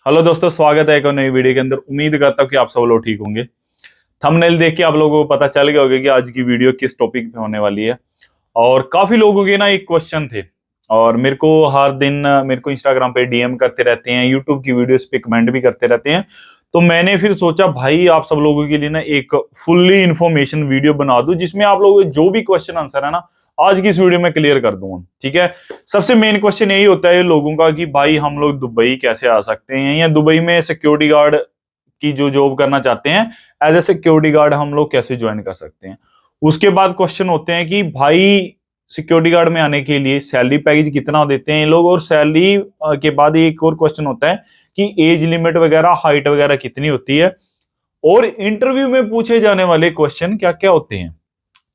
Hello दोस्तों, स्वागत है एक और नई वीडियो के अंदर। उम्मीद करता हूँ कि आप सब लोग ठीक होंगे। थंबनेल देख के आप लोगों को पता चल गया होगा कि आज की वीडियो किस टॉपिक पे होने वाली है। और काफी लोगों के ना एक क्वेश्चन थे और मेरे को हर दिन मेरे को इंस्टाग्राम पे डीएम करते रहते हैं, यूट्यूब की वीडियोस पे कमेंट भी करते रहते हैं। तो मैंने फिर सोचा भाई आप सब लोगों के लिए ना एक फुल्ली इंफॉर्मेशन वीडियो बना दूं जिसमें आप लोगों के जो भी क्वेश्चन आंसर है ना आज की इस वीडियो में क्लियर कर दूंगा। ठीक है। सबसे मेन क्वेश्चन यही होता है लोगों का कि भाई हम लोग दुबई कैसे आ सकते हैं, या दुबई में सिक्योरिटी गार्ड की जो जॉब करना चाहते हैं एज ए सिक्योरिटी गार्ड हम लोग कैसे ज्वाइन कर सकते हैं। उसके बाद क्वेश्चन होते हैं कि भाई सिक्योरिटी गार्ड में आने के लिए सैलरी पैकेज कितना देते हैं ये लोग, और सैलरी के बाद एक और क्वेश्चन होता है कि एज लिमिट वगैरह, हाइट वगैरह कितनी होती है, और इंटरव्यू में पूछे जाने वाले क्वेश्चन क्या क्या होते हैं।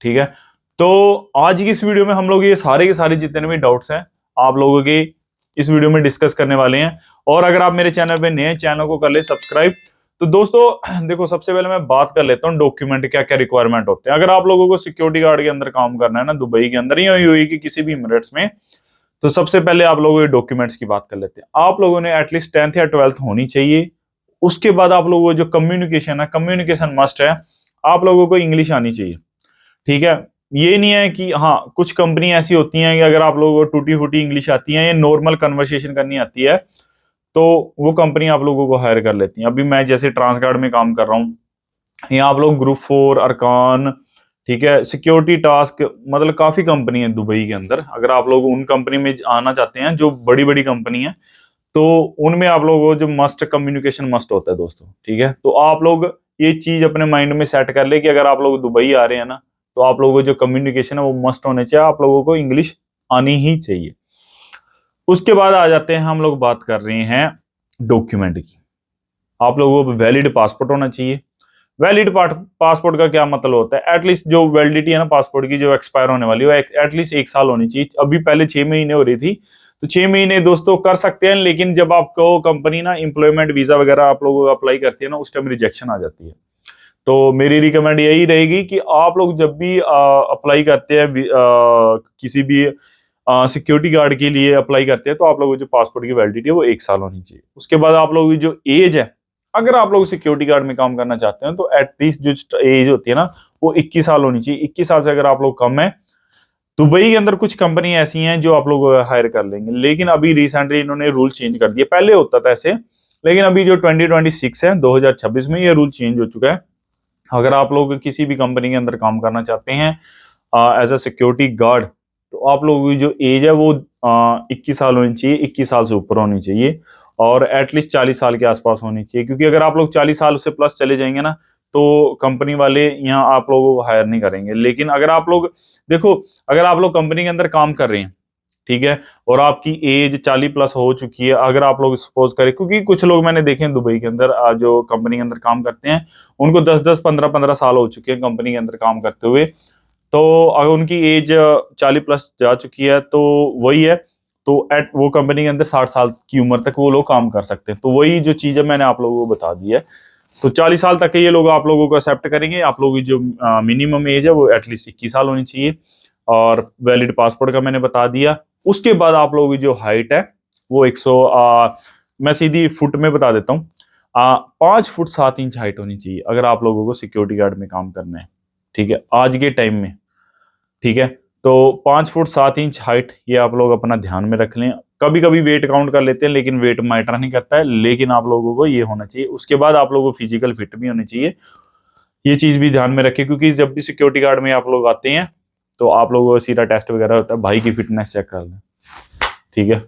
ठीक है। तो आज की इस वीडियो में हम लोग ये सारे के सारे जितने भी डाउट्स हैं आप लोगों के इस वीडियो में डिस्कस करने वाले हैं। और अगर आप मेरे चैनल पे नए हैं, चैनल को कर ले सब्सक्राइब। तो दोस्तों देखो, सबसे पहले मैं बात कर लेता हूँ डॉक्यूमेंट क्या क्या रिक्वायरमेंट होते हैं। अगर आप लोगों को सिक्योरिटी गार्ड के अंदर काम करना है ना दुबई के अंदर या यूएई की किसी भी इमिरेट्स में, तो सबसे पहले आप लोगों के डॉक्यूमेंट्स की बात कर लेते हैं। आप लोगों ने एटलीस्ट 10th या 12th होनी चाहिए। उसके बाद आप लोगों को जो कम्युनिकेशन है, कम्युनिकेशन मस्ट है। आप लोगों को इंग्लिश आनी चाहिए। ठीक है। ये नहीं है कि हाँ, कुछ कंपनी ऐसी होती हैं कि अगर आप लोगों को टूटी फूटी इंग्लिश आती है या नॉर्मल कन्वर्सेशन करनी आती है तो वो कंपनी आप लोगों को हायर कर लेती है। अभी मैं जैसे ट्रांसगार्ड में काम कर रहा हूँ, यहाँ आप लोग ग्रुप 4, अरकान, ठीक है, सिक्योरिटी टास्क, मतलब काफी कंपनी है दुबई के अंदर। अगर आप लोग उन कंपनी में आना चाहते हैं जो बड़ी बड़ी कंपनी है, तो उनमें आप लोगों को जो मस्ट कम्युनिकेशन मस्ट होता है दोस्तों। ठीक है। तो आप लोग ये चीज अपने माइंड में सेट कर ले कि अगर आप लोग दुबई आ रहे हैं ना, तो आप लोगों को जो कम्युनिकेशन है वो मस्ट होने चाहिए। आप लोगों को इंग्लिश आनी ही चाहिए। उसके बाद आ जाते हैं, हम लोग बात कर रहे हैं डॉक्यूमेंट की। आप लोगों को वैलिड पासपोर्ट होना चाहिए। वैलिड पासपोर्ट का क्या मतलब होता है? एटलीस्ट जो वैलिडिटी है ना पासपोर्ट की, जो एक्सपायर होने वाली है वो एटलीस्ट 1 साल होनी चाहिए। अभी पहले 6 महीने हो रही थी, तो 6 महीने दोस्तों कर सकते हैं, लेकिन जब आपको कंपनी ना एम्प्लॉयमेंट वीजा वगैरह आप लोगों को अप्लाई करती है ना, उस टाइम रिजेक्शन आ जाती है। तो मेरी रिकमेंड यही रहेगी कि आप लोग जब भी अप्लाई करते हैं किसी भी सिक्योरिटी गार्ड के लिए अप्लाई करते हैं, तो आप लोगों को जो पासपोर्ट की वैलिडिटी है वो 1 साल होनी चाहिए। उसके बाद आप लोगों की जो एज है, अगर आप लोग सिक्योरिटी गार्ड में काम करना चाहते हैं तो एटलीस्ट जो एज होती है ना वो 21 साल होनी चाहिए। 21 साल से अगर आप लोग कम है, दुबई के अंदर कुछ कंपनी ऐसी हैं जो आप लोग हायर कर लेंगे। लेकिन अभी रिसेंटली इन्होंने रूल चेंज कर दिया। पहले होता था ऐसे, लेकिन अभी जो 2026 है, 2026 में ये रूल चेंज हो चुका है। अगर आप लोग किसी भी कंपनी के अंदर काम करना चाहते हैं एज अ सिक्योरिटी गार्ड, तो आप लोगों की जो एज है वो 21 साल होनी चाहिए, 21 साल से ऊपर होनी चाहिए, और एटलीस्ट 40 साल के आसपास होनी चाहिए। क्योंकि अगर आप लोग 40 साल से प्लस चले जाएंगे ना, तो कंपनी वाले यहाँ आप लोगों को हायर नहीं करेंगे। लेकिन अगर आप लोग देखो, अगर आप लोग कंपनी के अंदर काम कर रहे हैं, ठीक है, और आपकी एज 40 प्लस हो चुकी है, अगर आप लोग सपोज करें, क्योंकि कुछ लोग मैंने देखे हैं दुबई के अंदर जो कंपनी के अंदर काम करते हैं, उनको 10-10, 15-15 साल हो चुके हैं कंपनी के अंदर काम करते हुए। तो अगर उनकी एज 40 प्लस जा चुकी है तो वही है, तो एट वो कंपनी के अंदर 60 साल की उम्र तक वो लोग काम कर सकते हैं। तो वही जो चीज है मैंने आप लोगों को बता दी है। तो 40 साल तक के ये लोग आप लोगों को एक्सेप्ट करेंगे। आप लोगों की जो मिनिमम एज है वो एटलीस्ट 21 साल होनी चाहिए, और वैलिड पासपोर्ट का मैंने बता दिया। उसके बाद आप लोगों की जो हाइट है वो 100 मैं सीधी फुट में बता देता हूँ, 5 फुट 7 इंच हाइट होनी चाहिए अगर आप लोगों को सिक्योरिटी गार्ड में काम करना है। ठीक है, आज के टाइम में। ठीक है। तो 5 फुट 7 इंच हाइट, ये आप लोग अपना ध्यान में रख लें। कभी कभी वेट काउंट कर लेते हैं, लेकिन वेट मैटर नहीं करता है, लेकिन आप लोगों को ये होना चाहिए। उसके बाद आप लोगों को फिजिकल फिट भी होनी चाहिए। ये चीज भी ध्यान में रखें, क्योंकि जब भी सिक्योरिटी गार्ड में आप लोग आते हैं तो आप लोगों को सीधा टेस्ट वगैरह होता है, भाई की फिटनेस चेक कर लें। ठीक है।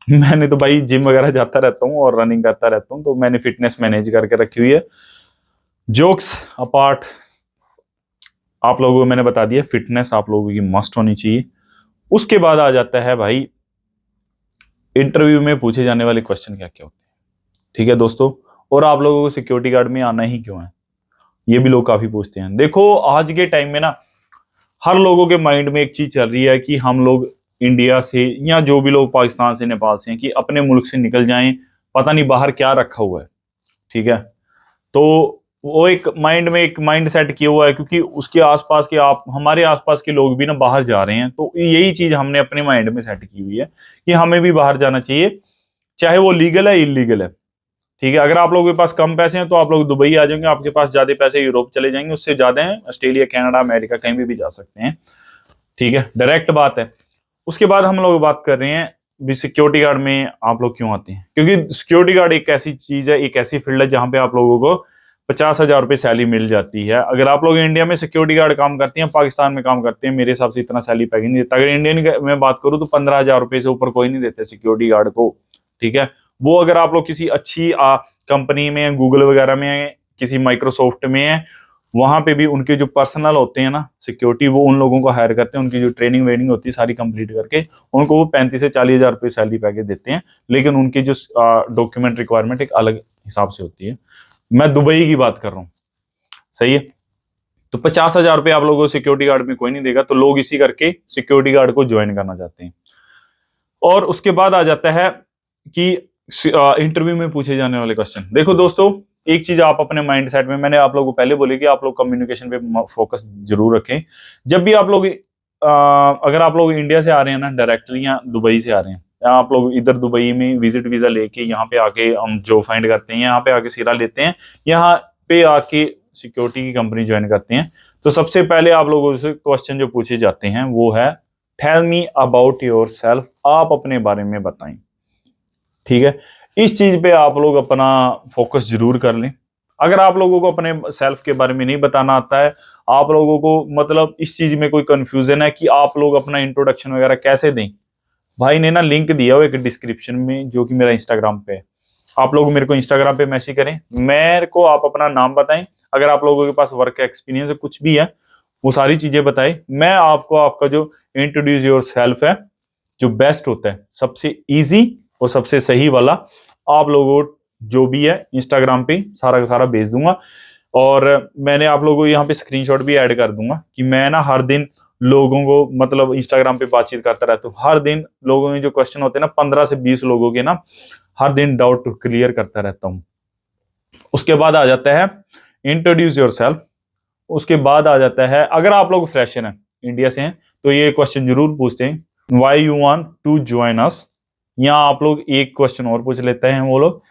मैंने तो भाई जिम वगैरह जाता रहता हूँ और रनिंग करता रहता हूँ, तो मैंने फिटनेस मैनेज करके रखी हुई है। जोक्स अपार्ट, आप लोगों को मैंने बता दिया, फिटनेस आप लोगों की मस्ट होनी चाहिए। उसके बाद आ जाता है भाई इंटरव्यू में पूछे जाने वाले क्वेश्चन क्या क्या होते हैं। ठीक है दोस्तों, और आप लोगों को सिक्योरिटी गार्ड में आना ही क्यों है, ये भी लोग काफी पूछते हैं। देखो, आज के टाइम में ना हर लोगों के माइंड में एक चीज चल रही है कि हम लोग इंडिया से, या जो भी लोग पाकिस्तान से, नेपाल से हैं, कि अपने मुल्क से निकल जाएं, पता नहीं बाहर क्या रखा हुआ है। ठीक है। तो वो एक माइंड में एक माइंड सेट किया हुआ है, क्योंकि उसके आसपास के, आप हमारे आसपास के लोग भी ना बाहर जा रहे हैं, तो यही चीज हमने अपने माइंड में सेट की हुई है कि हमें भी बाहर जाना चाहिए, चाहे वो लीगल है इलीगल है। ठीक है, अगर आप लोगों के पास कम पैसे हैं तो आप लोग दुबई आ जाएंगे, आपके पास ज्यादा पैसे यूरोप चले जाएंगे, उससे ज्यादा है ऑस्ट्रेलिया, कनाडा, अमेरिका, कहीं भी जा सकते हैं। ठीक है, डायरेक्ट बात है। उसके बाद हम लोग बात कर रहे हैं भी सिक्योरिटी गार्ड में आप लोग क्यों आते हैं, क्योंकि सिक्योरिटी गार्ड एक ऐसी चीज है, एक ऐसी फील्ड है जहां पे आप लोगों को 50,000 रुपये सैलरी मिल जाती है। अगर आप लोग इंडिया में सिक्योरिटी गार्ड काम करते हैं, पाकिस्तान में काम करते हैं, मेरे हिसाब से इतना सैलरी पैकेज नहीं देता। अगर इंडियन में बात करूं तो 15,000 रुपये से ऊपर कोई नहीं देते सिक्योरिटी गार्ड को। ठीक है, वो अगर आप लोग किसी अच्छी कंपनी में, गूगल वगैरह में, किसी माइक्रोसॉफ्ट में है, वहां पे भी उनके जो पर्सनल होते हैं ना सिक्योरिटी, वो उन लोगों को हायर करते हैं, उनकी जो ट्रेनिंग वेनिंग होती है सारी कंप्लीट करके उनको वो 35 से 40,000 रुपये सैलरी पैकेज देते हैं। लेकिन उनकी जो डॉक्यूमेंट रिक्वायरमेंट एक अलग हिसाब से होती है। मैं दुबई की बात कर रहा हूँ, सही है। तो 50,000 रुपये आप लोगों को सिक्योरिटी गार्ड में कोई नहीं देगा, तो लोग इसी करके सिक्योरिटी गार्ड को ज्वाइन करना चाहते हैं। और उसके बाद आ जाता है कि इंटरव्यू में पूछे जाने वाले क्वेश्चन। देखो दोस्तों, एक चीज आप अपने माइंड सेट में, मैंने आप लोगों को पहले बोली कि आप लोग कम्युनिकेशन पे फोकस जरूर रखें। जब भी आप लोग अगर आप लोग इंडिया से आ रहे हैं ना डायरेक्टली, या दुबई से आ रहे हैं, या आप लोग इधर दुबई में विजिट वीजा लेके यहाँ पे आके हम जॉब फाइंड करते हैं, यहाँ पे आके सिरा लेते हैं, यहाँ पे आके सिक्योरिटी की कंपनी ज्वाइन करते हैं, तो सबसे पहले आप लोगों से क्वेश्चन जो पूछे जाते हैं वो है tell me about yourself, आप अपने बारे में बताएं। ठीक है, इस चीज पे आप लोग अपना फोकस जरूर कर लें। अगर आप लोगों को अपने सेल्फ के बारे में नहीं बताना आता है, आप लोगों को मतलब इस चीज में कोई कंफ्यूजन है कि आप लोग अपना इंट्रोडक्शन वगैरह कैसे दें, भाई ने ना लिंक दिया हो एक डिस्क्रिप्शन में जो कि मेरा इंस्टाग्राम पे है। आप लोग मेरे को इंस्टाग्राम पे मैसेज करें, मेरे को आप अपना नाम बताएं, अगर आप लोगों के पास वर्क एक्सपीरियंस कुछ भी है वो सारी चीजें बताएं। मैं आपको आपका जो इंट्रोड्यूस योर सेल्फ है जो बेस्ट होता है, सबसे इजी और सबसे सही वाला, आप लोगों जो भी है इंस्टाग्राम पे सारा का सारा भेज दूंगा। और मैंने आप लोगों को यहाँ पे स्क्रीनशॉट भी ऐड कर दूंगा कि मैं ना हर दिन लोगों को मतलब इंस्टाग्राम पे बातचीत करता रहता हूँ। हर दिन लोगों के जो क्वेश्चन होते हैं ना, 15 से 20 लोगों के ना, हर दिन डाउट क्लियर करता रहता हूँ। उसके बाद आ जाता है इंट्रोड्यूस योर सेल्फ। उसके बाद आ जाता है, अगर आप लोग फ्रेशर हैं, इंडिया से हैं, तो ये क्वेश्चन जरूर पूछते हैं why you want to join us. या आप लोग एक क्वेश्चन और पूछ लेते हैं वो लोग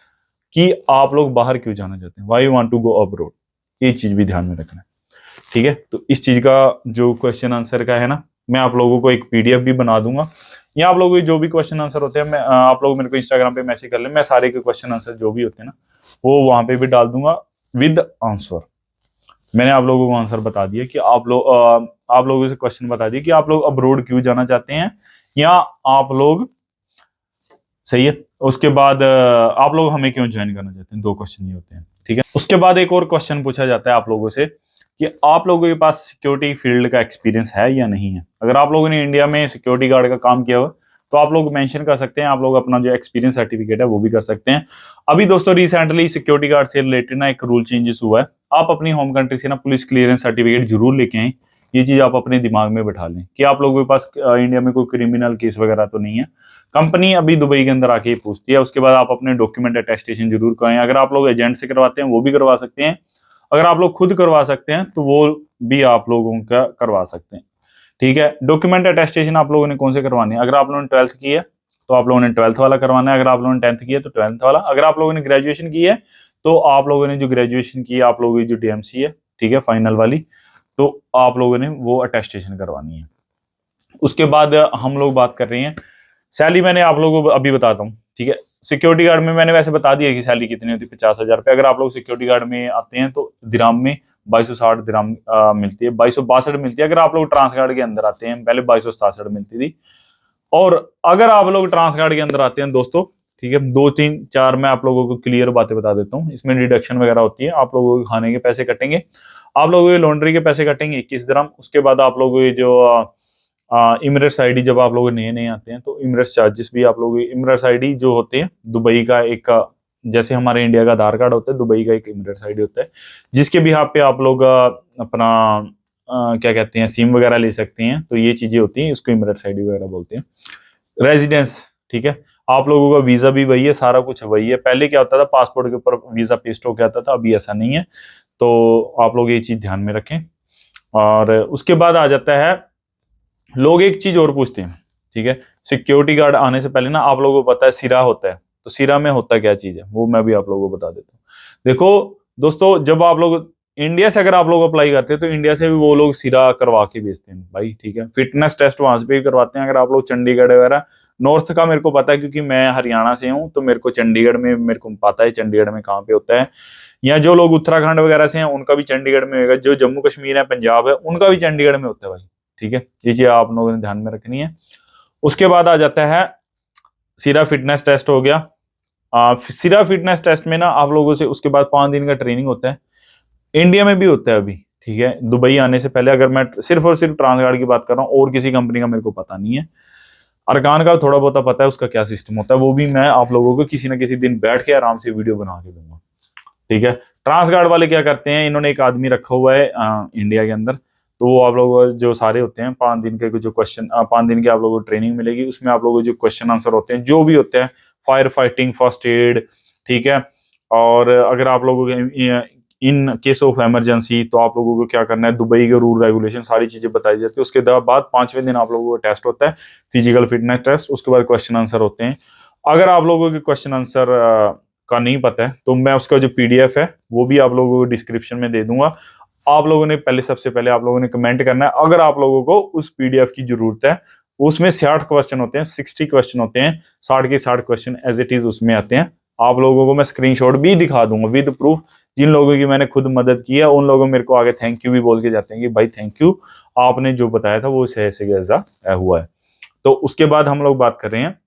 कि आप लोग बाहर क्यों जाना चाहते हैं, why you want to go abroad. ये चीज भी ध्यान में रखना है। ठीक है, तो इस चीज का जो क्वेश्चन आंसर का है ना, मैं आप लोगों को एक पीडीएफ भी बना दूंगा, या आप लोगों के जो भी क्वेश्चन आंसर होते हैं, मैं आप लोग मेरे को इंस्टाग्राम पे मैसेज कर ले, मैं सारे के क्वेश्चन आंसर जो भी होते हैं ना वो वहां पे भी डाल दूंगा विद आंसर। मैंने आप लोगों को आंसर बता दिया कि आप लोगों से क्वेश्चन बता दिए कि आप लोग अब्रोड क्यों जाना चाहते हैं, या आप लोग, सही है। उसके बाद आप लोग हमें क्यों ज्वाइन करना चाहते हैं, दो क्वेश्चन ये होते हैं। ठीक है, उसके बाद एक और क्वेश्चन पूछा जाता है आप लोगों से कि आप लोगों के पास सिक्योरिटी फील्ड का एक्सपीरियंस है या नहीं है। अगर आप लोगों ने इंडिया में सिक्योरिटी गार्ड का काम किया हुआ तो आप लोग मेंशन कर सकते हैं, आप लोग अपना जो एक्सपीरियंस सर्टिफिकेट है वो भी कर सकते हैं। अभी दोस्तों रिसेंटली सिक्योरिटी गार्ड से रिलेटेड ना एक रूल चेंजेस हुआ है, आप अपनी होम कंट्री से ना पुलिस क्लियरेंस सर्टिफिकेट जरूर लेके आए। ये चीज आप अपने दिमाग में बैठा लें कि आप लोगों के पास इंडिया में कोई क्रिमिनल केस वगैरह तो नहीं है। कंपनी अभी दुबई के अंदर आके पूछती है। उसके बाद आप अपने डॉक्यूमेंट अटेस्टेशन जरूर कराएं। अगर आप लोग एजेंट से करवाते हैं वो भी करवा सकते हैं, अगर आप लोग खुद करवा सकते हैं तो वो भी आप लोगों का करवा सकते हैं। ठीक है, डॉक्यूमेंट अटेस्टेशन आप लोगों ने कौन से करवाने हैं, अगर आप लोगों ने 12th की है तो आप लोगों ने 12th वाला करवाना है, अगर आप लोगों ने 10th की है तो 12th वाला, अगर आप लोगों ने ग्रेजुएशन की है तो आप लोगों ने जो ग्रेजुएशन की है, आप लोगों की जो डीएमसी है, ठीक है, फाइनल वाली, तो आप लोगों ने वो अटेस्टेशन करवानी है। उसके बाद हम लोग बात कर रहे हैं सैलरी, मैंने आप लोगों को अभी बताता हूँ। ठीक है, सिक्योरिटी गार्ड में मैंने वैसे बता दिया कि सैलरी कितनी होती है, 50,000 रुपये। अगर आप लोग सिक्योरिटी गार्ड में आते हैं तो दिराम में 2260 दिराम मिलती है, 2262 मिलती है। अगर आप लोग ट्रांस गार्ड के अंदर आते हैं, पहले 2267 मिलती थी। और अगर आप लोग ट्रांस गार्ड के अंदर आते हैं दोस्तों, ठीक है, 2 3 4 मैं आप लोगों को क्लियर बातें बता देता हूँ। इसमें डिडक्शन वगैरह होती है, आप लोगों के खाने के पैसे कटेंगे, आप लोगों के लॉन्ड्री के पैसे कटेंगे 21 दिरहम। उसके बाद आप लोगों के जो इमरेट्स आईडी, जब आप लोग नए नए आते हैं तो इमरेट्स चार्जेस भी आप लोग, इमरेट्स आईडी जो होते हैं दुबई का एक, जैसे हमारे इंडिया का आधार कार्ड होता है, दुबई का एक इमरेट्स आईडी होता है, जिसके भी आप पे आप लोग अपना क्या कहते हैं सिम वगैरह ले सकते हैं। तो ये चीजें होती हैं, इसको इमरेट्स आईडी वगैरह बोलते हैं। रेजिडेंस, ठीक है, आप लोगों का वीजा भी वही है, सारा कुछ वही है। पहले क्या होता था, पासपोर्ट के ऊपर वीजा पेस्ट होके आता था, अभी ऐसा नहीं है। तो आप लोग ये चीज ध्यान में रखें। और उसके बाद आ जाता है, लोग एक चीज और पूछते हैं, ठीक है, सिक्योरिटी गार्ड आने से पहले ना आप लोगों को पता है सिरा होता है, तो सीरा में होता क्या चीज है वो मैं भी आप लोगों को बता देता हूँ। देखो दोस्तों, जब आप लोग इंडिया से अगर आप लोग अप्लाई करते हैं तो इंडिया से भी वो लोग सीरा करवा के भेजते हैं भाई, ठीक है। फिटनेस टेस्ट वहां से भी करवाते हैं। अगर आप लोग चंडीगढ़ वगैरह, नॉर्थ का मेरे को पता है क्योंकि मैं हरियाणा से हूँ, तो मेरे को चंडीगढ़ में मेरे को पता है चंडीगढ़ में कहाँ पे होता है। या जो लोग उत्तराखंड वगैरह से हैं उनका भी चंडीगढ़ में होगा, जो जम्मू कश्मीर है, पंजाब है, उनका भी चंडीगढ़ में होता है भाई, ठीक है। ये चीज आप लोगों ने ध्यान में रखनी है। उसके बाद आ जाता है सीरा फिटनेस टेस्ट हो गया। सीरा फिटनेस टेस्ट में ना आप लोगों से उसके बाद 5 दिन का ट्रेनिंग होता है। इंडिया में भी होता है अभी, ठीक है। दुबई आने से पहले, अगर मैं सिर्फ और सिर्फ ट्रांसगार्ड की बात कर रहा हूँ, और किसी कंपनी का मेरे को पता नहीं है। अरकान का थोड़ा बहुत पता है उसका क्या सिस्टम होता है, वो भी मैं आप लोगों को किसी ना किसी दिन बैठ के आराम से वीडियो बना के दूंगा, ठीक है। ट्रांसगार्ड वाले क्या करते हैं, इन्होंने एक आदमी रखा हुआ है इंडिया के अंदर, तो वो आप लोग जो सारे होते हैं 5 दिन के जो क्वेश्चन, 5 दिन की आप लोगों को ट्रेनिंग मिलेगी, उसमें आप लोगों को जो क्वेश्चन आंसर होते हैं जो भी होते हैं, फायर फाइटिंग, फर्स्ट एड, ठीक है। और अगर आप लोगों के इन केस ऑफ इमरजेंसी, तो आप लोगों को क्या करना है, दुबई के रूल रेगुलेशन सारी चीजें बताई जाती है। उसके बाद 5वें दिन आप लोगों को टेस्ट होता है, फिजिकल फिटनेस टेस्ट। उसके बाद क्वेश्चन आंसर होते हैं। अगर आप लोगों के क्वेश्चन आंसर का नहीं पता है तो मैं उसका जो पीडीएफ है वो भी आप लोगों को डिस्क्रिप्शन में दे दूंगा। आप लोगों ने सबसे पहले आप लोगों ने कमेंट करना है अगर आप लोगों को उस पीडीएफ की जरूरत है। उसमें 60 क्वेश्चन होते हैं, 60 क्वेश्चन होते हैं, 60 के 60 क्वेश्चन एज इट इज उसमें आते हैं। आप लोगों को मैं स्क्रीनशॉट भी दिखा दूंगा विद प्रूफ। जिन लोगों की मैंने खुद मदद की है उन लोगों मेरे को आगे थैंक यू भी बोल के जाते हैं कि भाई थैंक यू, आपने जो बताया था वो सही से ऐसा हुआ है। तो उसके बाद हम लोग बात कर रहे हैं,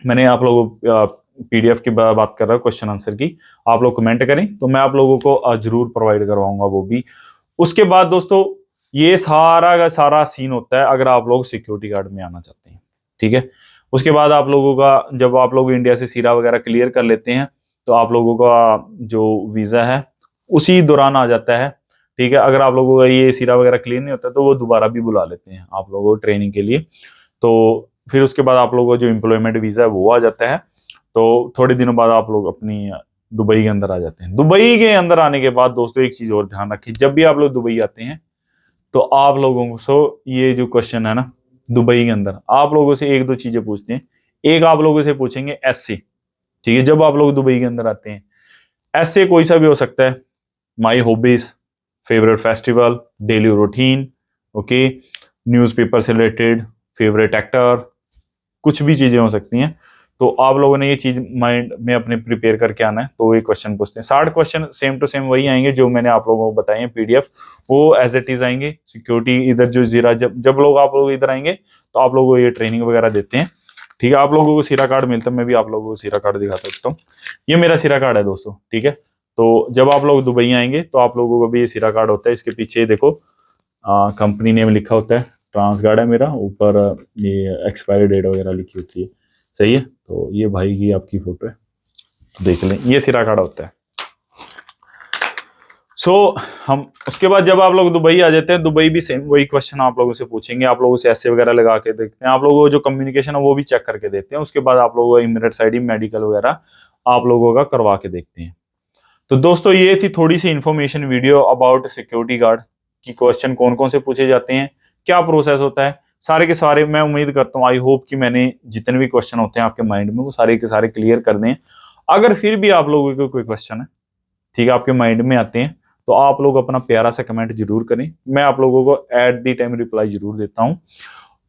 मैंने आप लोगों पीडीएफ की बात कर रहा हूँ क्वेश्चन आंसर की। आप लोग कमेंट करें तो मैं आप लोगों को जरूर प्रोवाइड करवाऊंगा वो भी। उसके बाद दोस्तों ये सारा का सारा सीन होता है अगर आप लोग सिक्योरिटी गार्ड में आना चाहते हैं, ठीक है। उसके बाद आप लोगों का, जब आप लोग इंडिया से सीरा वगैरह क्लियर कर लेते हैं तो आप लोगों का जो वीजा है उसी दौरान आ जाता है, ठीक है। अगर आप लोगों का ये सीरा वगैरह क्लियर नहीं होता तो वो दोबारा भी बुला लेते हैं आप लोगों को ट्रेनिंग के लिए। तो फिर उसके बाद आप लोगों का जो एम्प्लॉयमेंट वीजा है वो आ जाता है। तो थोड़े दिनों बाद आप लोग अपनी दुबई के अंदर आ जाते हैं। दुबई के अंदर आने के बाद दोस्तों एक चीज और ध्यान रखिए, जब भी आप लोग दुबई आते हैं तो आप लोगों को ये जो क्वेश्चन है ना, दुबई के अंदर आप लोगों से 1-2 चीजें पूछते हैं। एक आप लोगों से पूछेंगे एसए, ठीक है। जब आप लोग दुबई के अंदर आते हैं, एसए कोई सा भी हो सकता है, my hobbies, favourite festival, daily routine, okay, newspaper से रिलेटेड, फेवरेट एक्टर, कुछ भी चीजें हो सकती हैं। तो आप लोगों ने ये चीज माइंड में अपने प्रिपेयर करके आना है। तो ये क्वेश्चन पूछते हैं, 60 क्वेश्चन सेम टू सेम वही आएंगे जो मैंने आप लोगों को बताए हैं पीडीएफ, वो एज इट इज आएंगे। सिक्योरिटी इधर जो जीरा, जब लोग आप लोग इधर आएंगे तो आप लोगों को ये ट्रेनिंग वगैरह देते हैं, ठीक है। आप लोगों को सीरा कार्ड मिलता है, मैं भी आप लोगों को सीरा कार्ड दिखा सकता हूँ। ये मेरा सीरा कार्ड है दोस्तों, ठीक है। तो जब आप लोग दुबई आएंगे तो आप लोगों को भी ये सीरा कार्ड होता है। इसके पीछे देखो कंपनी नेम लिखा होता है, ट्रांसगार्ड है मेरा, ऊपर ये एक्सपायरी डेट वगैरह लिखी होती है, सही है। तो ये भाई की आपकी फोटो है, तो देख लें, ये सिरा कार्ड होता है। हम उसके बाद जब आप लोग दुबई आ जाते हैं, दुबई भी सेम वही क्वेश्चन आप लोगों से पूछेंगे। आप लोगों से ऐसे वगैरह लगा के देखते हैं, आप लोगों को जो कम्युनिकेशन है वो भी चेक करके देते हैं। उसके बाद आप लोगों को इमिरेट्स आईडी, मेडिकल वगैरह आप लोगों का करवा के देखते हैं। तो दोस्तों ये थी थोड़ी सी information video about security guard की क्वेश्चन कौन कौन से पूछे जाते हैं, क्या प्रोसेस होता है, सारे के सारे। मैं उम्मीद करता हूँ, आई होप कि मैंने जितने भी क्वेश्चन होते हैं आपके माइंड में वो सारे के सारे क्लियर कर दें। अगर फिर भी आप लोगों को कोई क्वेश्चन है, ठीक है, आपके माइंड में आते हैं, तो आप लोग अपना प्यारा सा कमेंट जरूर करें। मैं आप लोगों को एट दी टाइम रिप्लाई जरूर देता हूं।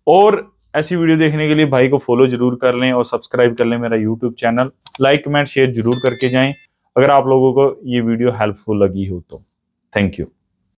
और ऐसी वीडियो देखने के लिए भाई को फॉलो जरूर कर लें और सब्सक्राइब कर लें मेरा YouTube channel. Like comment share जरूर करके जाएं अगर आप लोगों को ये वीडियो हेल्पफुल लगी हो तो। Thank you.